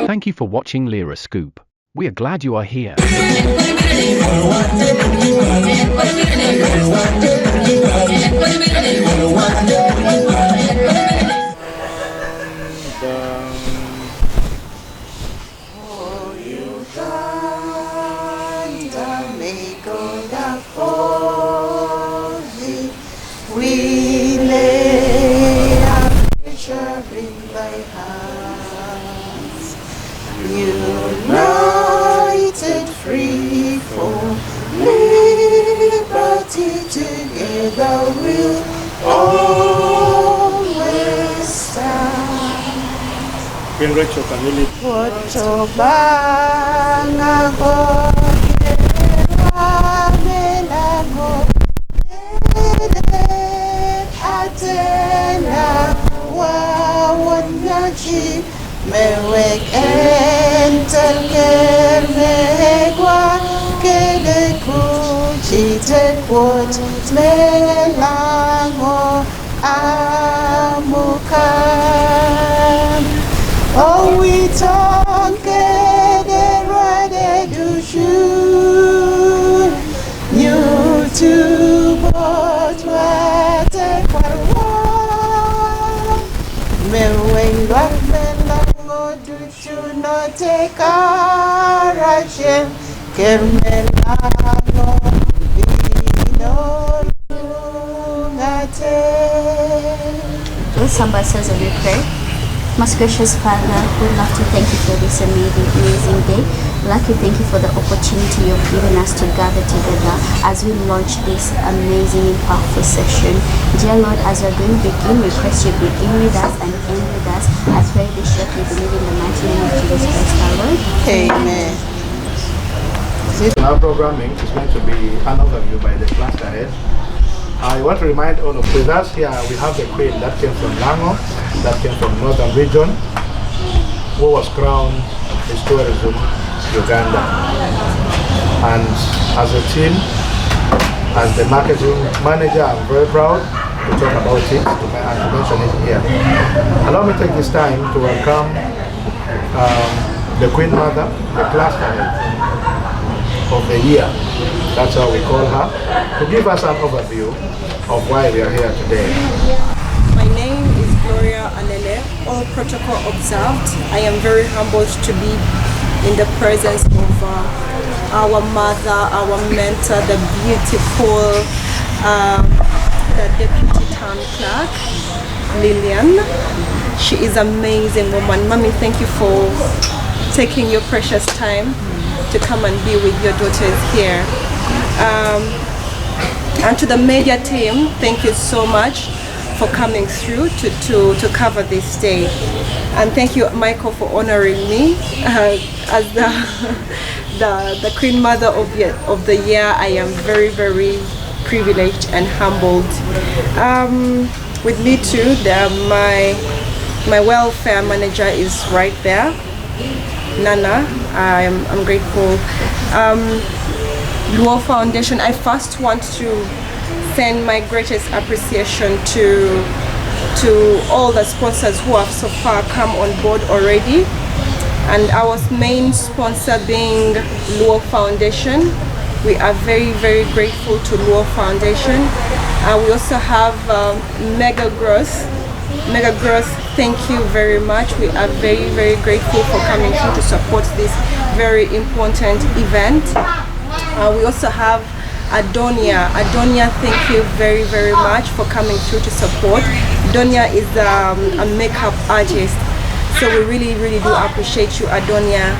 Thank you for watching Lyra Scoop. We are glad you are here. We lay our future in thy hands, united, free for liberty, together we'll always stand. Mewek entel kermegwa kede kuchite kwot melango amukan. Oh, we talk kede rade dushu you to bot wate kwarwa mewek melango duchu no te karachem kermelano vino lungate. Somebody says a little prayer. Most gracious Father, we'd love to thank you for this amazing day. We'd like to thank you for the opportunity you've given us to gather together as we launch this amazing and powerful session. Dear Lord, as we're going to begin, we request you begin with us and end with us. I pray this short we believe in the mighty name of Jesus Christ our Lord. Amen. Our programming is going to be an overview by the class ahead. I want to remind all of you, with us here we have the Queen that came from Lango, that came from Northern Region, who was crowned Miss Tourism Uganda. And as a team, as the marketing manager, I'm very proud to talk about it and to mention it here. Allow me to take this time to welcome the Queen Mother, the class head of the year. That's how we call her, to give us an overview of why we are here today. My name is Gloria Alele, all protocol observed. I am very humbled to be in the presence of our mother, our mentor, the beautiful, the deputy town clerk, Lillian. She is an amazing woman. Mommy, thank you for taking your precious time to come and be with your daughters here. And to the media team, thank you so much for coming through to cover this day. And thank you, Michael, for honoring me as the Queen Mother of the year. I am very, very privileged and humbled. With me too, my welfare manager is right there, Nana. I'm grateful. Luo Foundation, I first want to send my greatest appreciation to all the sponsors who have so far come on board already, and our main sponsor being Luo Foundation. We are very, very grateful to Luo Foundation. We also have Mega Growth, thank you very much. We are very, very grateful for coming here to support this very important event. We also have Adonia. Adonia, thank you very, very much for coming through to support. Adonia is a makeup artist, so we really, really do appreciate you, Adonia.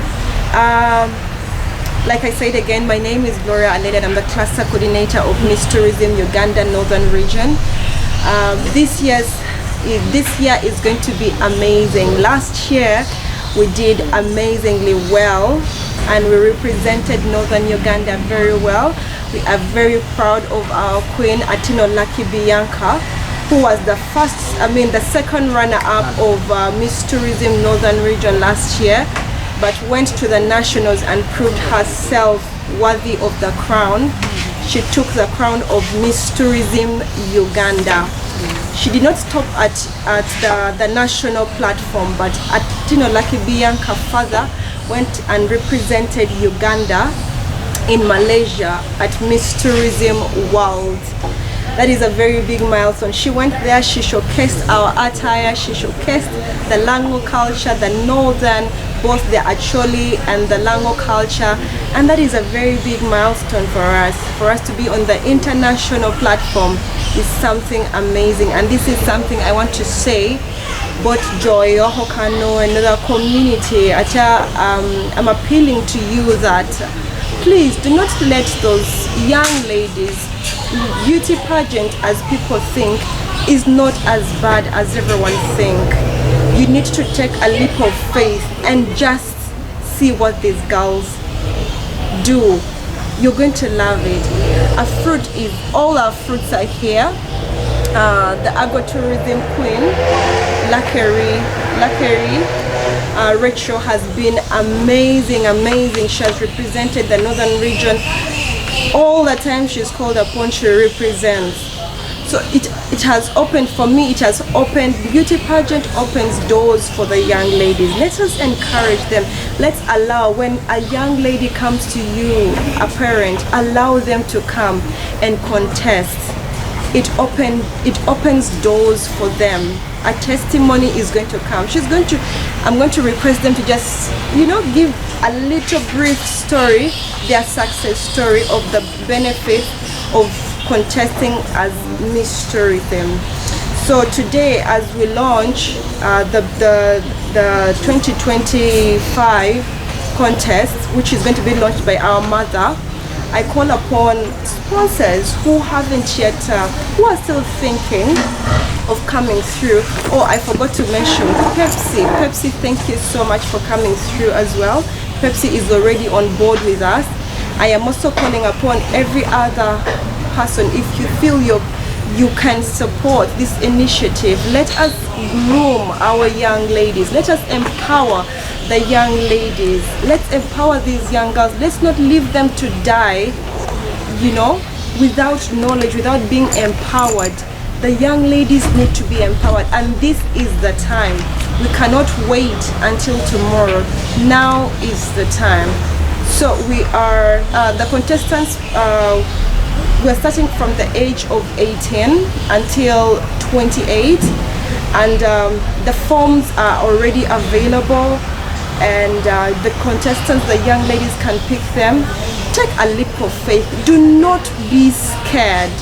Like I said again, my name is Gloria Alele and I'm the cluster coordinator of Miss Tourism Uganda Northern Region. This year is going to be amazing. Last year we did amazingly well and we represented Northern Uganda very well. We are very proud of our Queen Atino Lucky Bianca, who was the second runner-up of Miss Tourism Northern Region last year, but went to the nationals and proved herself worthy of the crown. She took the crown of Miss Tourism Uganda. She did not stop at the national platform, but at Lucky Bianca father went and represented Uganda in Malaysia at Miss Tourism World. That is a very big milestone. She went there, she showcased our attire, she showcased the Lango culture, the northern, both the Acholi and the Lango culture, and that is a very big milestone for us. For us to be on the international platform is something amazing, and this is something I want to say. Both Joy, Hokano, and the community, I'm appealing to you that please do not let those young ladies, beauty pageant as people think is not as bad as everyone think. You need to take a leap of faith and just see what these girls do. You're going to love it. A fruit is, all our fruits are here. The agrotourism queen, Lakeri, Rachel has been amazing. She has represented the northern region. All the time she's called upon, she represents. So it has opened, for me, it has opened, beauty pageant opens doors for the young ladies. Let us encourage them. Let's allow, when a young lady comes to you, a parent, allow them to come and contest. It opens doors for them. A testimony is going to come. I'm going to request them to just, give a little brief story, their success story of the benefit of contesting as Miss Tourism. So today, as we launch the 2025 contest, which is going to be launched by our mother, I call upon sponsors who haven't yet, who are still thinking of coming through. Oh, I forgot to mention Pepsi. Pepsi, thank you so much for coming through as well. Pepsi is already on board with us. I am also calling upon every other person, if you feel you can support this initiative. Let us groom our young ladies. Let us empower the young ladies. Let's empower these young girls. Let's not leave them to die, without knowledge, without being empowered. The young ladies need to be empowered, and this is the time. We cannot wait until tomorrow. Now is the time. So we are, the contestants, we're starting from the age of 18 until 28, and the forms are already available, and the contestants, the young ladies, can pick them. Take a leap of faith. Do not be scared.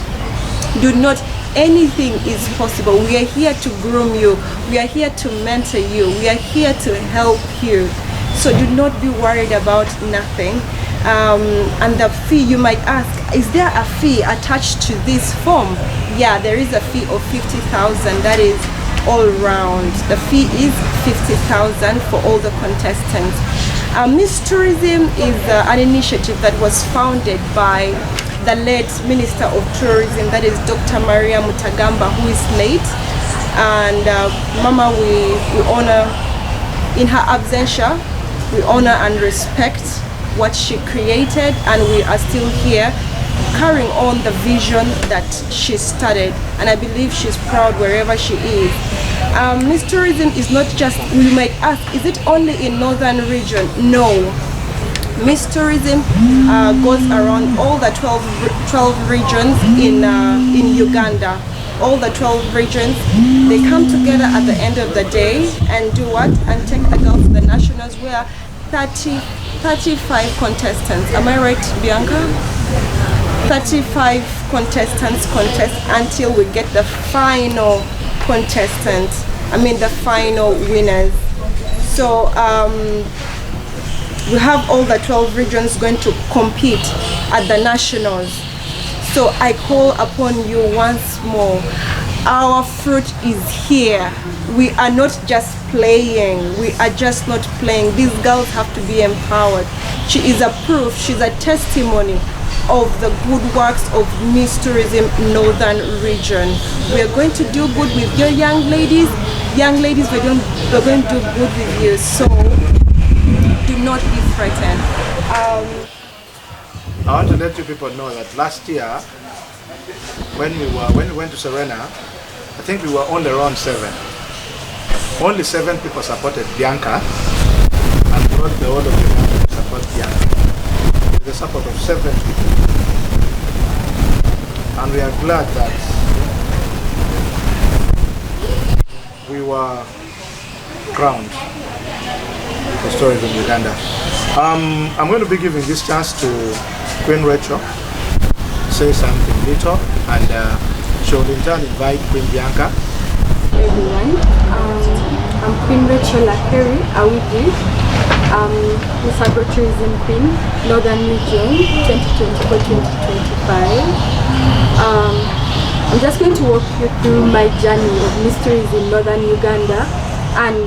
Anything is possible. We are here to groom you. We are here to mentor you. We are here to help you. So do not be worried about nothing. And the fee, you might ask, is there a fee attached to this form? Yeah, there is a fee of 50,000. That is all round. The fee is 50,000 for all the contestants. Miss Tourism is an initiative that was founded by the late Minister of Tourism, that is Dr. Maria Mutagamba, who is late. And Mama, we honor, in her absentia, we honor and respect what she created, and we are still here carrying on the vision that she started, and I believe she's proud wherever she is. Miss Tourism is not just, you might ask, is it only in northern region? No. Miss Tourism goes around all the 12 regions in Uganda. All the 12 regions, they come together at the end of the day and do what? And take the girls to the nationals, where 35 contestants, am I right, Bianca? 35 contestants contest until we get the final contestants, the final winners. So we have all the 12 regions going to compete at the nationals. So I call upon you once more. Our fruit is here. We are not just playing. We are just not playing. These girls have to be empowered. She is a proof. She's a testimony of the good works of Miss Tourism Northern Region. We are going to do good with your young ladies. Young ladies, we're going to do good with you. So do not be frightened. I want to let you people know that last year, when we went to Serena, I think we were only around 7. Only 7 people supported Bianca, and not the whole of Uganda to support Bianca. With the support of 7 people. And we are glad that we were crowned for Stories of Uganda. I'm going to be giving this chance to Queen Rachel to say something little, and she will in turn invite Queen Bianca. Everyone, I'm Queen Rachel Lakeri Awidi, Miss Agrotourism Queen, Northern Region 2024-2025. I'm just going to walk you through my journey of mysteries in Northern Uganda, and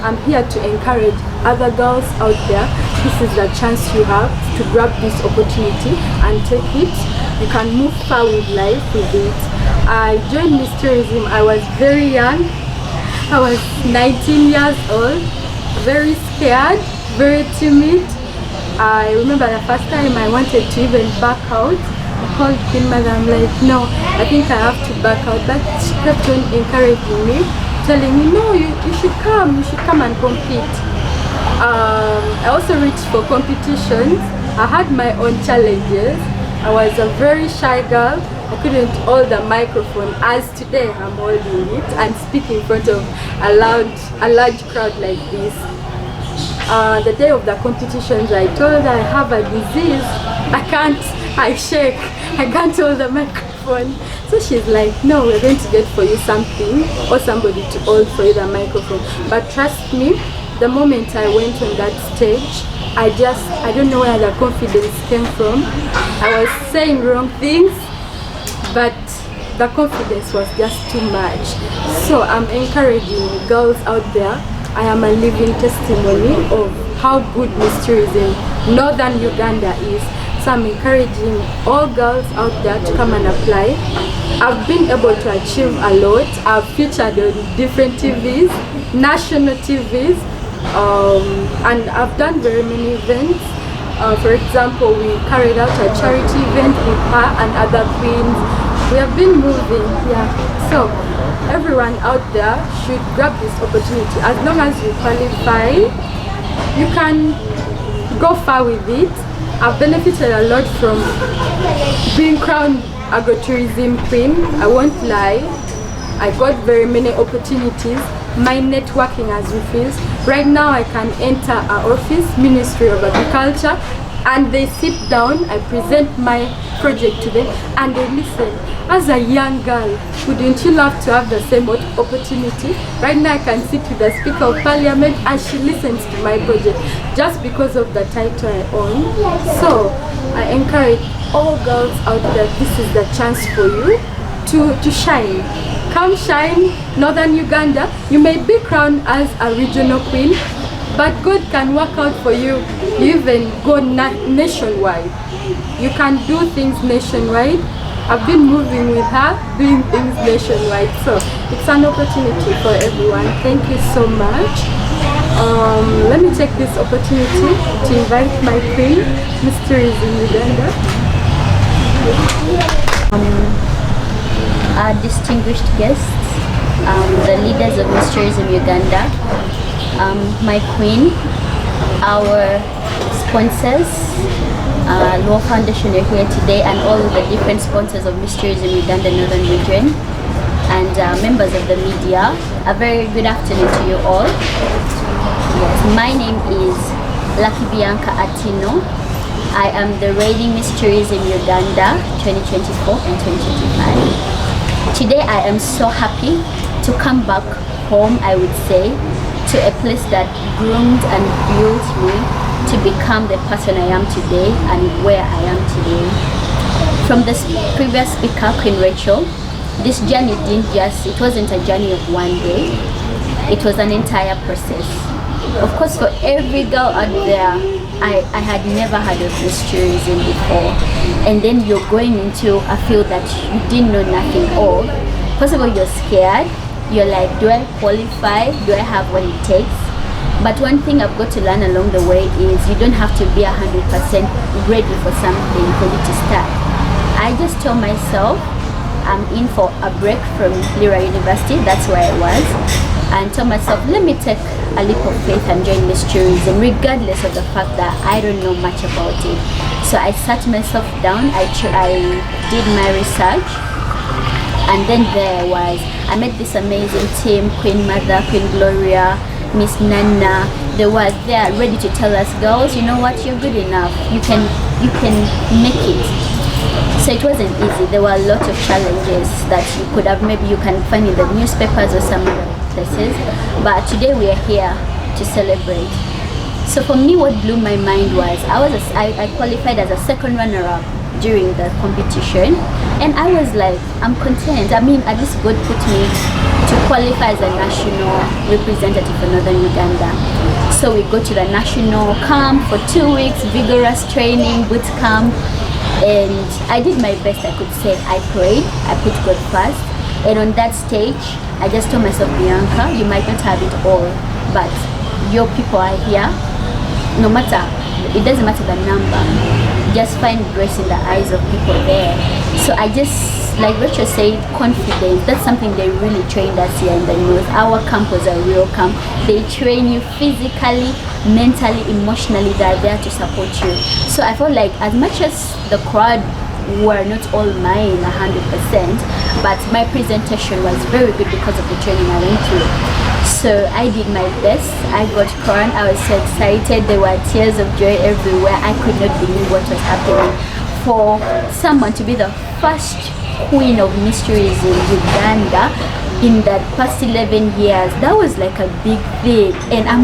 I'm here to encourage other girls out there. This is the chance you have to grab this opportunity and take it. You can move far with life with it. I joined Miss Tourism. I was very young. I was 19 years old, very scared, very timid. I remember the first time I wanted to even back out. I called Queen Mother. I'm like, no, I think I have to back out. But she kept on encouraging me, telling me, no, you should come and compete. I also reached for competitions. I had my own challenges. I was a very shy girl. I couldn't hold the microphone as today I'm holding it and speak in front of a large crowd like this. The day of the competitions, I told her I have a disease. I shake. I can't hold the microphone. So she's like, no, we're going to get for you something or somebody to hold for you the microphone. But trust me, the moment I went on that stage, I don't know where the confidence came from. I was saying wrong things, but the confidence was just too much. So I'm encouraging girls out there. I am a living testimony of how good Miss Tourism Northern Uganda is. So I'm encouraging all girls out there to come and apply. I've been able to achieve a lot. I've featured on different TVs, national TVs, and I've done very many events. For example, we carried out a charity event with her and other queens. We have been moving, yeah. So everyone out there should grab this opportunity. As long as you qualify, you can go far with it. I've benefited a lot from being crowned Agrotourism Queen. I won't lie. I got very many opportunities. My networking has refused. Right now I can enter our office, Ministry of Agriculture, and they sit down, I present my project to them, and they listen. As a young girl, wouldn't you love to have the same opportunity? Right now I can sit with the Speaker of Parliament and she listens to my project just because of the title I own. So I encourage all girls out there, this is the chance for you to shine. Come shine, Northern Uganda. You may be crowned as a regional queen, but God can work out for you. You even go nationwide. You can do things nationwide. I've been moving with her, doing things nationwide. So it's an opportunity for everyone. Thank you so much. Let me take this opportunity to invite my queen, Miss Tourism Uganda. Our distinguished guests, the leaders of Miss Tourism Uganda, my queen, our sponsors, Law Foundation are here today, and all of the different sponsors of Miss Tourism Uganda Northern Region, and members of the media. A very good afternoon to you all. Yes, my name is Lucky Bianca Atino. I am the reigning Miss Tourism Uganda 2024 and 2025. Today I am so happy to come back home, I would say, to a place that groomed and built me to become the person I am today and where I am today. From the previous speaker, Queen Rachel, this journey it wasn't a journey of one day, it was an entire process. Of course, for every girl out there, I had never heard of Miss Tourism before, and then you're going into a field that you didn't know nothing of. First of all, you're scared. You're like, do I qualify? Do I have what it takes? But one thing I've got to learn along the way is you don't have to be 100% ready for something for you to start. I just tell myself, I'm in for a break from Lira University, that's where I was, and told myself, let me take a leap of faith and join Miss Tourism, regardless of the fact that I don't know much about it. So I sat myself down, I did my research, and then I met this amazing team, Queen Mother, Queen Gloria, Miss Nana. They were there ready to tell us, girls, you know what, you're good enough, you can make it. So it wasn't easy. There were a lot of challenges that maybe you can find in the newspapers or some other places, but today we are here to celebrate. So for me, what blew my mind was I qualified as a second runner-up during the competition, and I was like, I'm content. I mean, at least God put me to qualify as a national representative for Northern Uganda. So we go to the national camp for 2 weeks, vigorous training, boot camp, and I did my best. I could say I prayed, I put God first, and on that stage I just told myself, Bianca, you might not have it all, but your people are here. No matter, it doesn't matter the number, just find grace in the eyes of people there. So I just, like Rachel said, confidence, that's something they really trained us here in the north. Our camp was a real camp. They train you physically, mentally, emotionally. They're there to support you. So I felt like, as much as the crowd were not all mine 100%, but my presentation was very good because of the training I went through. So I did my best. I got crowned. I was so excited. There were tears of joy everywhere. I could not believe what was happening. For someone to be the first queen of mysteries in Uganda in the past 11 years, that was like a big thing. And I'm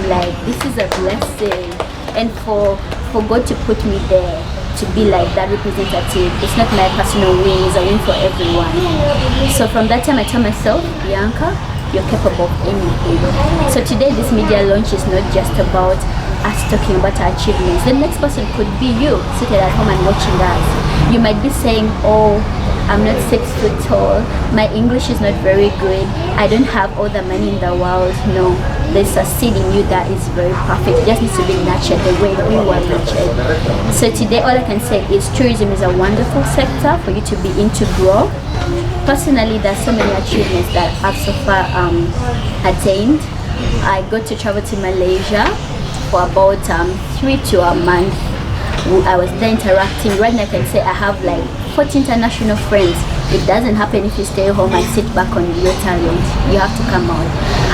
like, this is a blessing. And for God to put me there, to be like that representative, it's not my personal win, it's a win for everyone. So from that time I told myself, Bianca, you're capable of anything. So today this media launch is not just about us talking about our achievements. The next person could be you, seated at home and watching us. You might be saying, oh, I'm not 6 foot tall, my English is not very good, I don't have all the money in the world. No, there's a seed in you that is very perfect. It just needs to be nurtured the way we were nurtured. So today all I can say is tourism is a wonderful sector for you to be in, to grow. Personally, there's so many achievements that I've so far attained. I got to travel to Malaysia for about 3 to a month. I was there interacting. Right now I can say I have like 40 international friends. It doesn't happen if you stay home and sit back on your talent. You have to come out.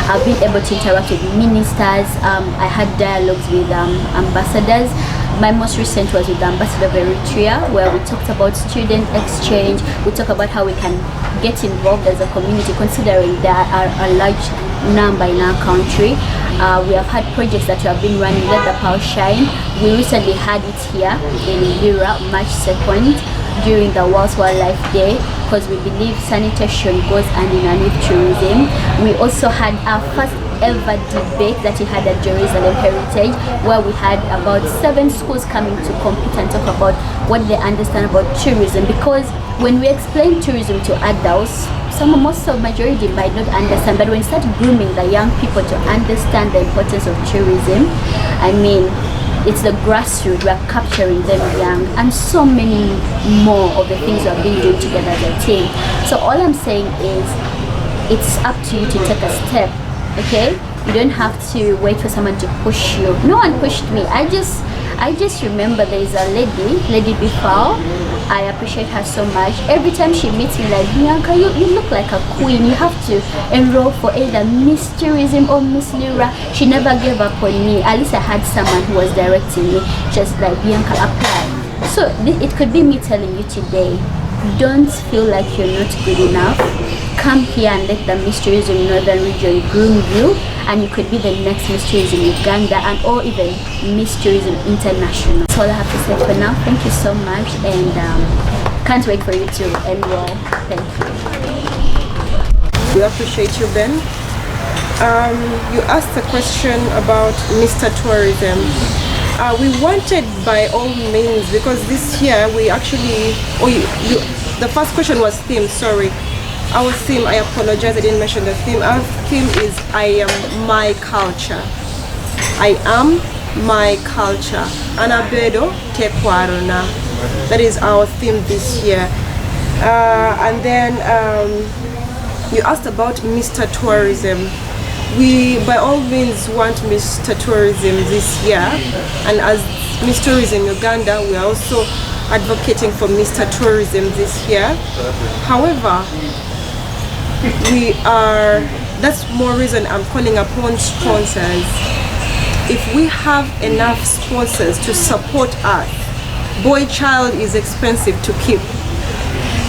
I've been able to interact with ministers. I had dialogues with ambassadors. My most recent was with the ambassador of Eritrea, where we talked about student exchange. We talked about how we can get involved as a community, considering there are a large number in our country. We have had projects that we have been running. Let the Power Shine. We recently had it here in Lira, March 2nd, during the World Wildlife Day, because we believe sanitation goes hand in hand with tourism. We also had our first ever debate that we had at Jerusalem Heritage, where we had about 7 schools coming to compete and talk about what they understand about tourism. Because when we explain tourism to adults, most of majority might not understand, but when you start grooming the young people to understand the importance of tourism, I mean, it's the grassroots. We are capturing them young, and so many more of the things we have been doing together as a team. So all I'm saying is, it's up to you to take a step. Okay, you don't have to wait for someone to push you. No one pushed me. I just remember there is a lady before. I appreciate her so much. Every time she meets me, like, Bianca, you look like a queen. You have to enroll for either Miss Tourism or Miss Lira. She never gave up on me. At least I had someone who was directing me, just like, Bianca, apply. So it could be me telling you today, don't feel like you're not good enough. Come here and let the Miss Tourism Northern Region groom you, and you could be the next Miss Tourism Uganda, and or even Miss Tourism International. That's all I have to say for now. Thank you so much, and can't wait for you to enroll. Thank you. We appreciate you, Ben. You asked a question about Mr. Tourism. We wanted by all means, because this year we actually, the first question was theme, sorry. Our theme, I apologize, I didn't mention the theme. Our theme is I am my culture. I am my culture. Anabedo tekwarona. That is our theme this year. And then you asked about Mr. Tourism. We by all means want Mr. Tourism this year, and as Miss Tourism Uganda, we are also advocating for Mr. Tourism this year. However, that's more reason I'm calling upon sponsors. If we have enough sponsors to support us, boy child is expensive to keep.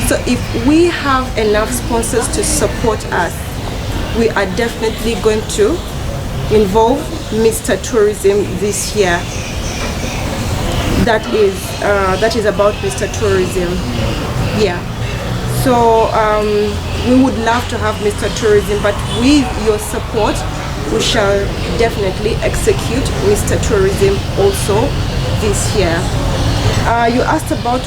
So if we have enough sponsors to support us, we are definitely going to involve Mr. Tourism this year. That is about Mr. Tourism. Yeah. So we would love to have Mr. Tourism, but with your support, we shall definitely execute Mr. Tourism also this year. You asked about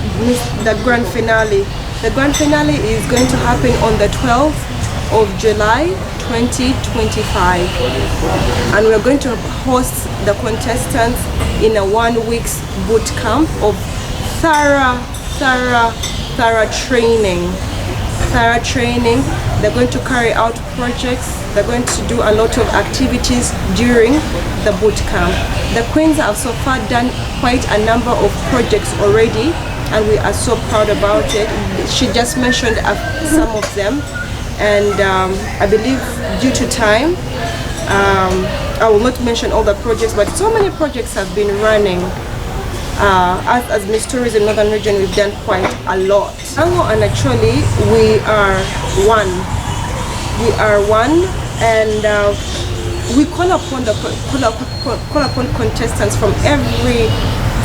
the grand finale. The grand finale is going to happen on the 12th of July 2025, and we're going to host the contestants in a 1 week's boot camp of thorough training. They're going to carry out projects. They're going to do a lot of activities during the boot camp. The queens have so far done quite a number of projects already, and we are so proud about it. She just mentioned some of them, and I believe due to time, I will not mention all the projects, but so many projects have been running. As Miss Tourism Northern Region, we've done quite a lot. Lango and actually, we are one. And we call upon contestants from every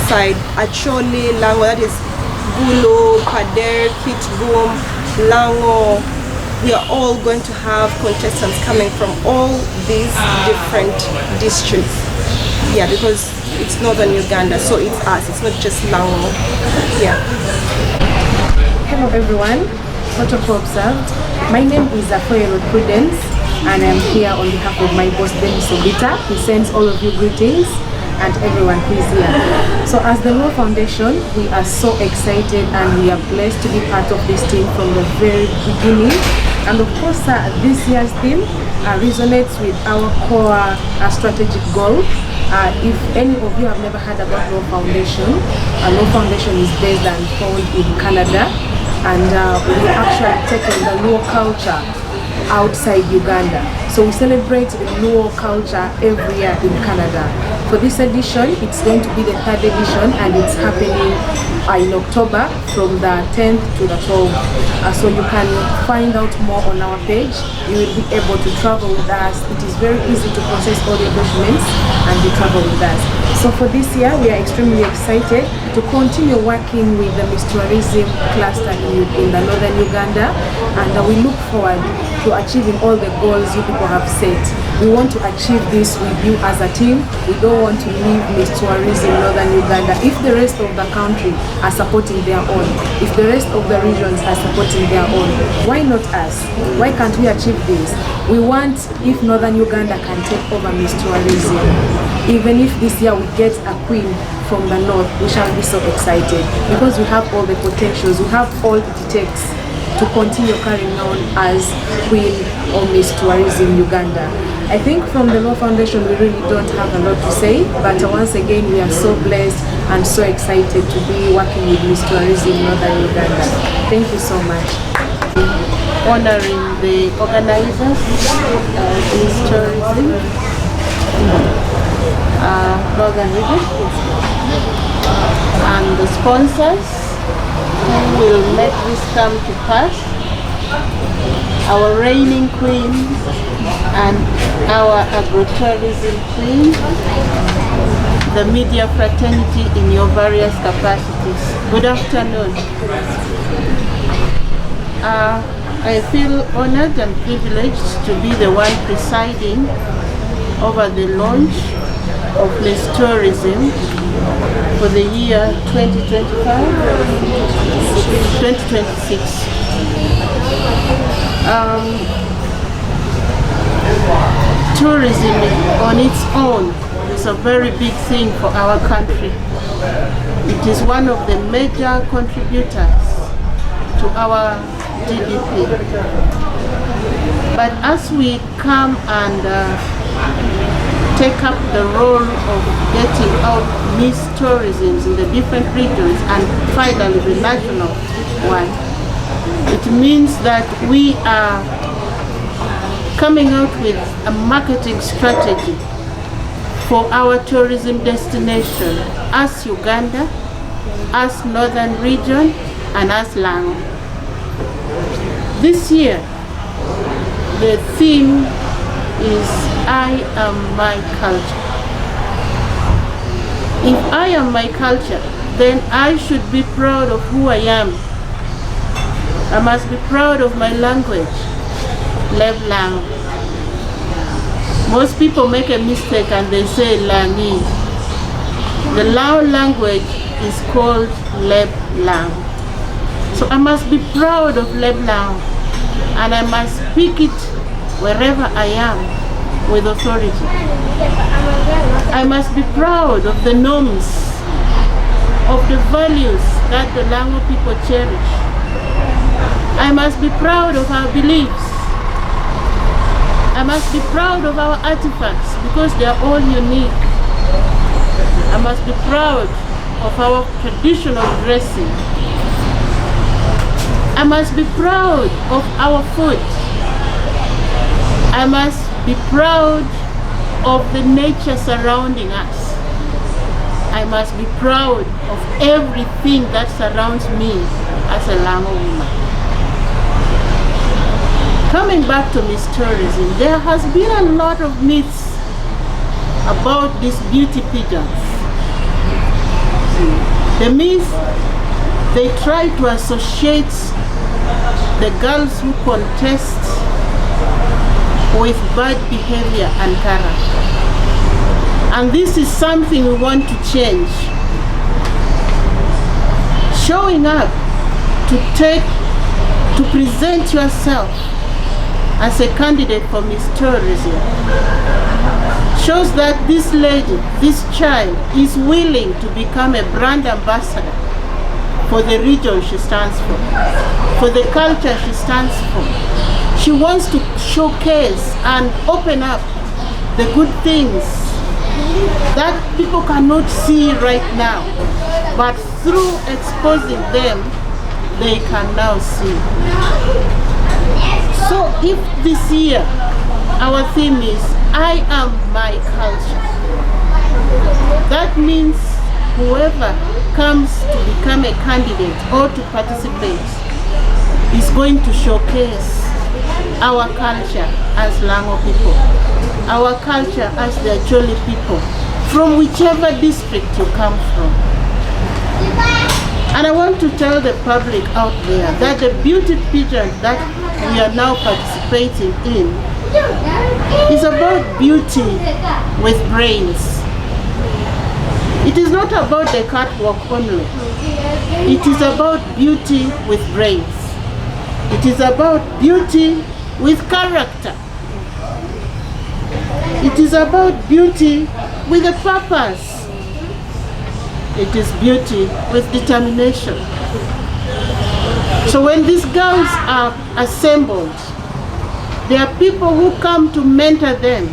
side. Acholi, Lango, that is Gulo, Pader, Kitgum, Lango. We are all going to have contestants coming from all these different districts. Yeah, because it's Northern Uganda, so it's us. It's not just Lango. Yeah. Hello everyone. Protocol observed. My name is Afoyero Prudence, and I'm here on behalf of my boss Dennis Obita. He sends all of you greetings and everyone who is here. So as the Law Foundation, we are so excited and we are blessed to be part of this team from the very beginning. And of course, this year's theme resonates with our core strategic goal. If any of you have never heard about Law Foundation, Law Foundation is based and found in Canada, and we actually taken the Luo culture outside Uganda. So we celebrate the Luo culture every year in Canada. For this edition, it's going to be the 3rd edition, and it's happening in October from the 10th to the 12th. So you can find out more on our page. You will be able to travel with us. It is very easy to process all your documents and you travel with us. So for this year, we are extremely excited to continue working with the Miss Tourism cluster in the Northern Uganda, and we look forward to achieving all the goals you people have set. We want to achieve this with you as a team. We don't want to leave Miss Tourism Northern Uganda if the rest of the country are supporting their own, if the rest of the regions are supporting their own. Why not us? Why can't we achieve this? We want, if Northern Uganda can take over Miss Tourism, even if this year we get a queen from the north, we shall be so excited because we have all the potentials, we have all it takes to continue carrying on as Queen or Miss Tourism Uganda. I think from the Law Foundation we really don't have a lot to say, but once again we are so blessed and so excited to be working with Miss Tourism Northern Uganda. Thank you so much. Honoring the organizers, Miss Tourism Northern Region, and the sponsors who will make this come to pass, our reigning queen and our agro-tourism queen, the media fraternity in your various capacities. Good afternoon. I feel honored and privileged to be the one presiding over the launch of Miss Tourism for the year 2025-2026. Tourism on its own is a very big thing for our country. It is one of the major contributors to our GDP. But as we come and take up the role of getting out Miss Tourism in the different regions and finally the national one, it means that we are coming out with a marketing strategy for our tourism destination as Uganda, as Northern Region, and as Lango. This year, the theme is I am my culture. If I am my culture, then I should be proud of who I am. I must be proud of my language, Leb Lang. Most people make a mistake and they say Langi. The Lao language is called Leb Lang. So I must be proud of Leb Lang, and I must speak it wherever I am with authority. I must be proud of the norms, of the values that the Lango people cherish. I must be proud of our beliefs. I must be proud of our artifacts because they are all unique. I must be proud of our traditional dressing. I must be proud of our food. I must be proud of the nature surrounding us. I must be proud of everything that surrounds me as a Lango woman. Coming back to Miss Tourism, there has been a lot of myths about these beauty pigeons. The myths, they try to associate the girls who contest with bad behavior and character. And this is something we want to change. Showing up to present yourself as a candidate for Miss Tourism shows that this lady, this child, is willing to become a brand ambassador for the region she stands for the culture she stands for. She wants to showcase and open up the good things that people cannot see right now, but through exposing them, they can now see. So if this year our theme is I am my culture, that means whoever comes to become a candidate or to participate is going to showcase our culture as Lango people, our culture as the Acholi people, from whichever district you come from. And I want to tell the public out there that the beauty pageant that we are now participating in is about beauty with brains. It is not about the catwalk only. It is about beauty with brains. It is about beauty with character. It is about beauty with a purpose. It is beauty with determination. So when these girls are assembled, there are people who come to mentor them,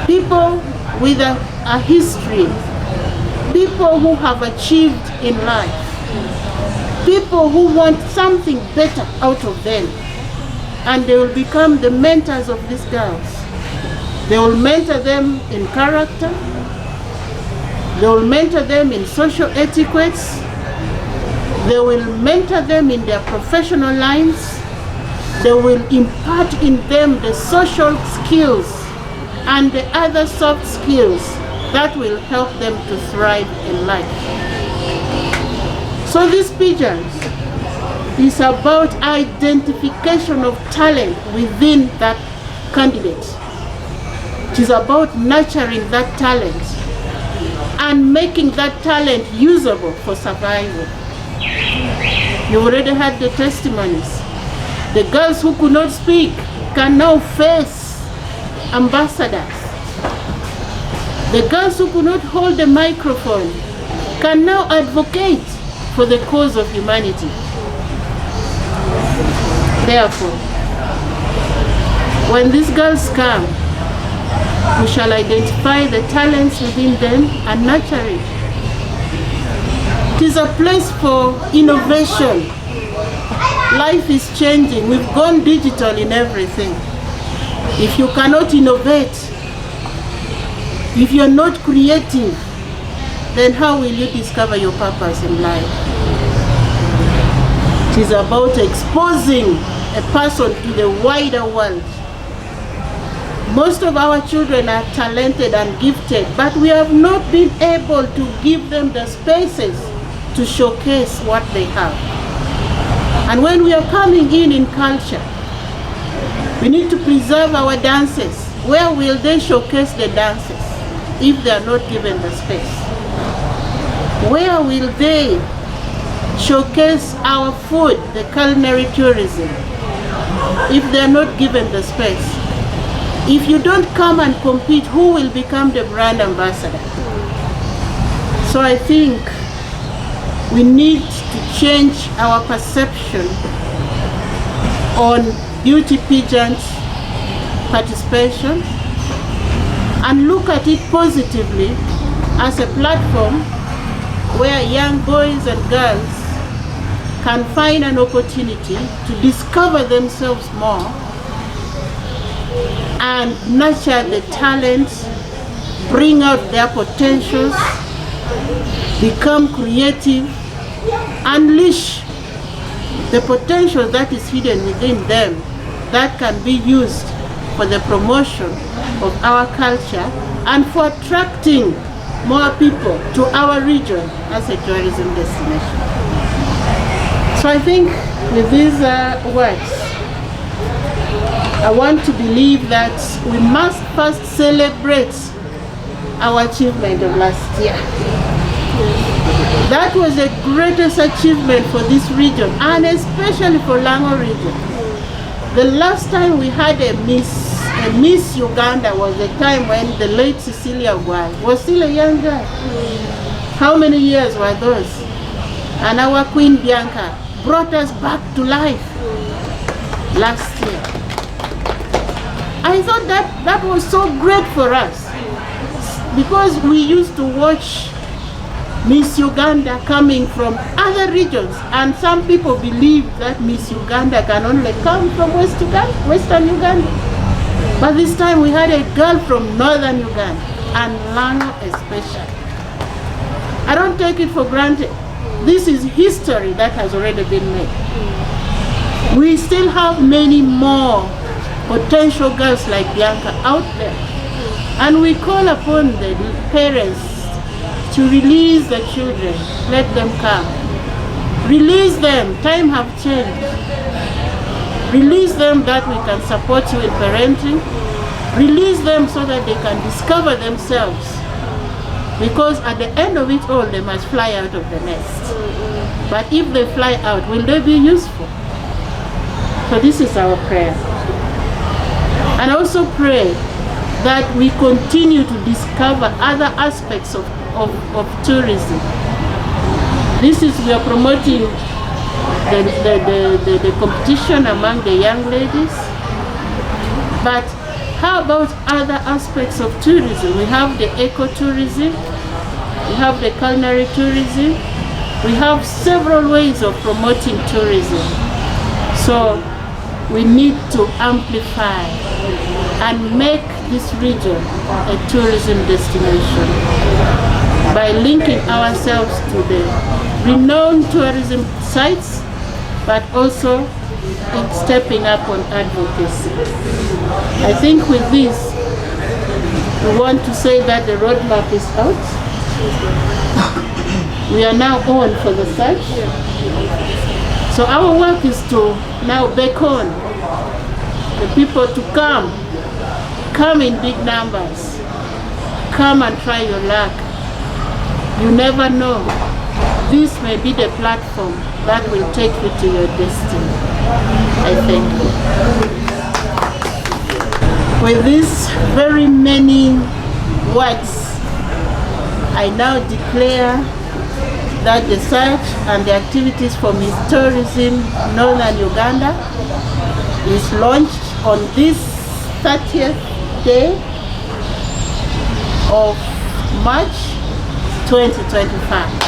people with a history, people who have achieved in life, people who want something better out of them, and they will become the mentors of these girls. They will mentor them in character, they will mentor them in social etiquettes, they will mentor them in their professional lines, they will impart in them the social skills and the other soft skills that will help them to thrive in life. So this pageant is about identification of talent within that candidate. It is about nurturing that talent and making that talent usable for survival. You already had the testimonies. The girls who could not speak can now face ambassadors. The girls who could not hold the microphone can now advocate for the cause of humanity. Therefore, when these girls come, we shall identify the talents within them and nurture it. It is a place for innovation. Life is changing. We've gone digital in everything. If you cannot innovate, if you're not creative, then how will you discover your purpose in life? It is about exposing a person to the wider world. Most of our children are talented and gifted, but we have not been able to give them the spaces to showcase what they have. And when we are coming in culture, we need to preserve our dances. Where will they showcase the dances if they are not given the space? Where will they showcase our food, the culinary tourism, if they are not given the space? If you don't come and compete, who will become the brand ambassador? So I think we need to change our perception on beauty pageant participation and look at it positively as a platform where young boys and girls can find an opportunity to discover themselves more and nurture the talents, bring out their potentials, become creative, unleash the potential that is hidden within them that can be used for the promotion of our culture and for attracting more people to our region as a tourism destination. So I think with these words, I want to believe that we must first celebrate our achievement of last year. That was the greatest achievement for this region, and especially for Lango region. The last time we had a Miss Uganda was the time when the late Cecilia was still a young girl. How many years were those? And our Queen Bianca brought us back to life last year. I thought that was so great for us, because we used to watch Miss Uganda coming from other regions, and some people believe that Miss Uganda can only come from Western Uganda. But this time we had a girl from Northern Uganda, and Lango especially. I don't take it for granted. This is history that has already been made. We still have many more potential girls like Bianca out there. And we call upon the parents to release the children, let them come. Release them, time have changed. Release them that we can support you in parenting. Release them so that they can discover themselves. Because at the end of it all, they must fly out of the nest. But if they fly out, will they be useful? So this is our prayer. And also pray that we continue to discover other aspects of tourism. We are promoting the competition among the young ladies. But how about other aspects of tourism? We have the ecotourism, we have the culinary tourism, we have several ways of promoting tourism. So we need to amplify and make this region a tourism destination by linking ourselves to the renowned tourism sites, but also in stepping up on advocacy. I think with this, we want to say that the roadmap is out. We are now on for the search. So our work is to now beckon the people to come in big numbers. Come and try your luck. You never know. This may be the platform that will take you to your destiny. I thank you. With these very many words, I now declare that the search and the activities for Miss Tourism Northern Uganda is launched on this 30th day of March 2025.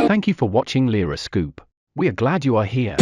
Thank you for watching Lyra Scoop. We are glad you are here.